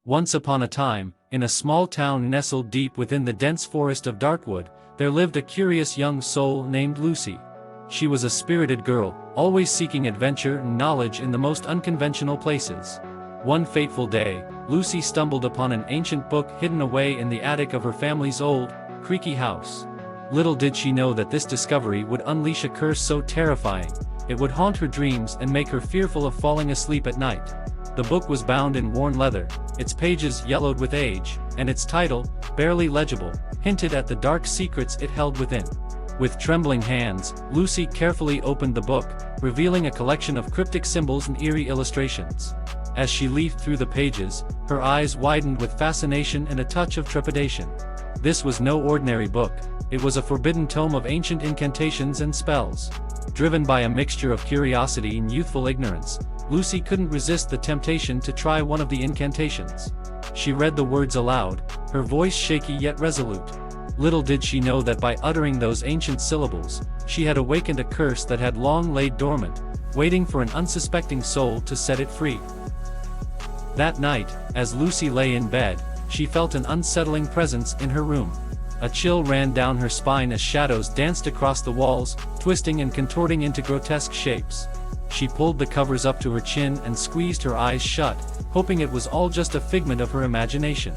Once upon a time, in a small town nestled deep within the dense forest of Darkwood, there lived a curious young soul named Lucy. She was a spirited girl, always seeking adventure and knowledge in the most unconventional places. One fateful day, Lucy stumbled upon an ancient book hidden away in the attic of her family's old, creaky house. Little did she know that this discovery would unleash a curse so terrifying, it would haunt her dreams and make her fearful of falling asleep at night. The book was bound in worn leather, its pages yellowed with age, and its title, barely legible, hinted at the dark secrets it held within. With trembling hands, Lucy carefully opened the book, revealing a collection of cryptic symbols and eerie illustrations. As she leafed through the pages, her eyes widened with fascination and a touch of trepidation. This was no ordinary book, it was a forbidden tome of ancient incantations and spells. Driven by a mixture of curiosity and youthful ignorance, Lucy couldn't resist the temptation to try one of the incantations. She read the words aloud, her voice shaky yet resolute. Little did she know that by uttering those ancient syllables, she had awakened a curse that had long laid dormant, waiting for an unsuspecting soul to set it free. That night, as Lucy lay in bed, she felt an unsettling presence in her room. A chill ran down her spine as shadows danced across the walls, twisting and contorting into grotesque shapes. She pulled the covers up to her chin and squeezed her eyes shut, hoping it was all just a figment of her imagination.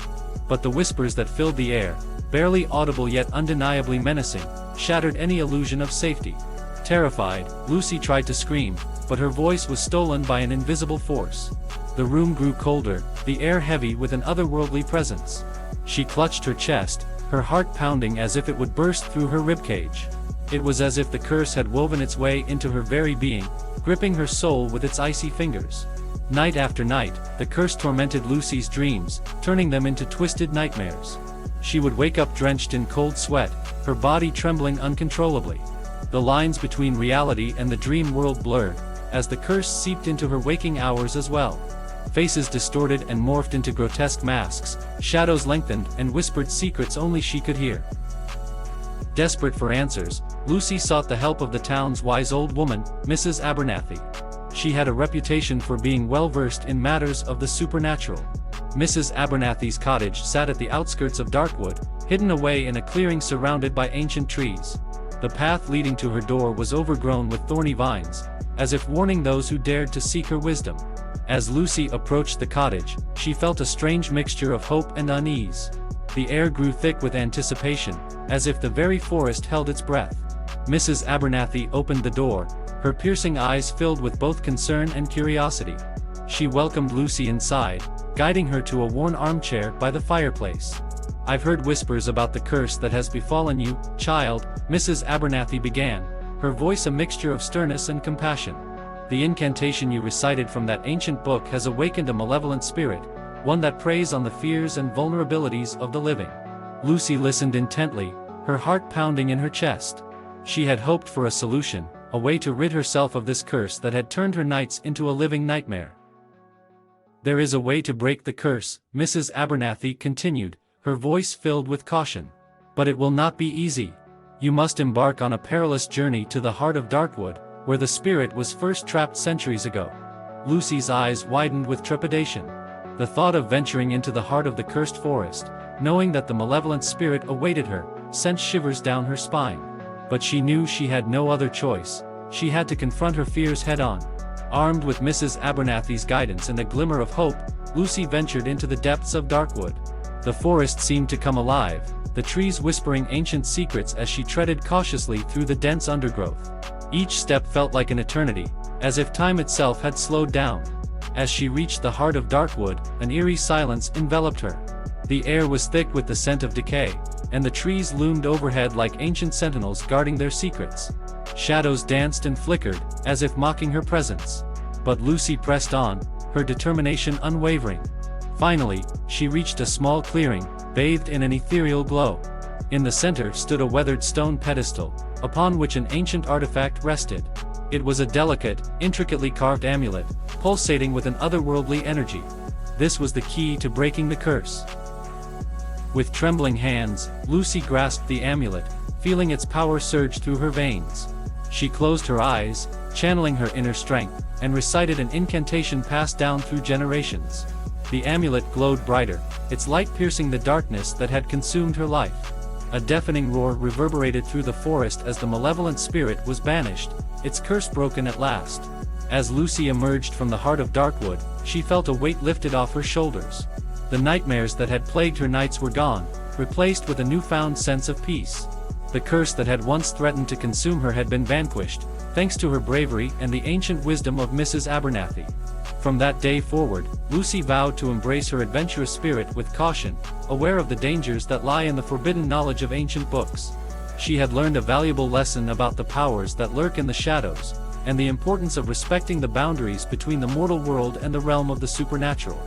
But the whispers that filled the air, barely audible yet undeniably menacing, shattered any illusion of safety. Terrified, Lucy tried to scream, but her voice was stolen by an invisible force. The room grew colder, the air heavy with an otherworldly presence. She clutched her chest, her heart pounding as if it would burst through her ribcage. It was as if the curse had woven its way into her very being, gripping her soul with its icy fingers. Night after night, the curse tormented Lucy's dreams, turning them into twisted nightmares. She would wake up drenched in cold sweat, her body trembling uncontrollably. The lines between reality and the dream world blurred, as the curse seeped into her waking hours as well. Faces distorted and morphed into grotesque masks, shadows lengthened and whispered secrets only she could hear. Desperate for answers, Lucy sought the help of the town's wise old woman, Mrs. Abernathy. She had a reputation for being well-versed in matters of the supernatural. Mrs. Abernathy's cottage sat at the outskirts of Darkwood, hidden away in a clearing surrounded by ancient trees. The path leading to her door was overgrown with thorny vines, as if warning those who dared to seek her wisdom. As Lucy approached the cottage, she felt a strange mixture of hope and unease. The air grew thick with anticipation, as if the very forest held its breath. Mrs. Abernathy opened the door, her piercing eyes filled with both concern and curiosity. She welcomed Lucy inside, guiding her to a worn armchair by the fireplace. "I've heard whispers about the curse that has befallen you, child," Mrs. Abernathy began, her voice a mixture of sternness and compassion. "The incantation you recited from that ancient book has awakened a malevolent spirit, one that preys on the fears and vulnerabilities of the living." Lucy listened intently, her heart pounding in her chest. She had hoped for a solution, a way to rid herself of this curse that had turned her nights into a living nightmare. "There is a way to break the curse," Mrs. Abernathy continued, her voice filled with caution. "But it will not be easy. You must embark on a perilous journey to the heart of Darkwood, where the spirit was first trapped centuries ago." Lucy's eyes widened with trepidation. The thought of venturing into the heart of the cursed forest, knowing that the malevolent spirit awaited her, sent shivers down her spine. But she knew she had no other choice. She had to confront her fears head-on. Armed with Mrs. Abernathy's guidance and a glimmer of hope, Lucy ventured into the depths of Darkwood. The forest seemed to come alive, the trees whispering ancient secrets as she treaded cautiously through the dense undergrowth. Each step felt like an eternity, as if time itself had slowed down. As she reached the heart of Darkwood, an eerie silence enveloped her. The air was thick with the scent of decay, and the trees loomed overhead like ancient sentinels guarding their secrets. Shadows danced and flickered, as if mocking her presence. But Lucy pressed on, her determination unwavering. Finally, she reached a small clearing, bathed in an ethereal glow. In the center stood a weathered stone pedestal, upon which an ancient artifact rested. It was a delicate, intricately carved amulet, pulsating with an otherworldly energy. This was the key to breaking the curse. With trembling hands, Lucy grasped the amulet, feeling its power surge through her veins. She closed her eyes, channeling her inner strength, and recited an incantation passed down through generations. The amulet glowed brighter, its light piercing the darkness that had consumed her life. A deafening roar reverberated through the forest as the malevolent spirit was banished, its curse broken at last. As Lucy emerged from the heart of Darkwood, she felt a weight lifted off her shoulders. The nightmares that had plagued her nights were gone, replaced with a newfound sense of peace. The curse that had once threatened to consume her had been vanquished, thanks to her bravery and the ancient wisdom of Mrs. Abernathy. From that day forward, Lucy vowed to embrace her adventurous spirit with caution, aware of the dangers that lie in the forbidden knowledge of ancient books. She had learned a valuable lesson about the powers that lurk in the shadows, and the importance of respecting the boundaries between the mortal world and the realm of the supernatural.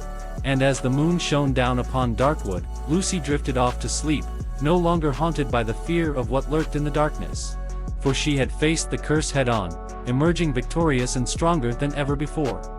And as the moon shone down upon Darkwood, Lucy drifted off to sleep, no longer haunted by the fear of what lurked in the darkness. For she had faced the curse head-on, emerging victorious and stronger than ever before.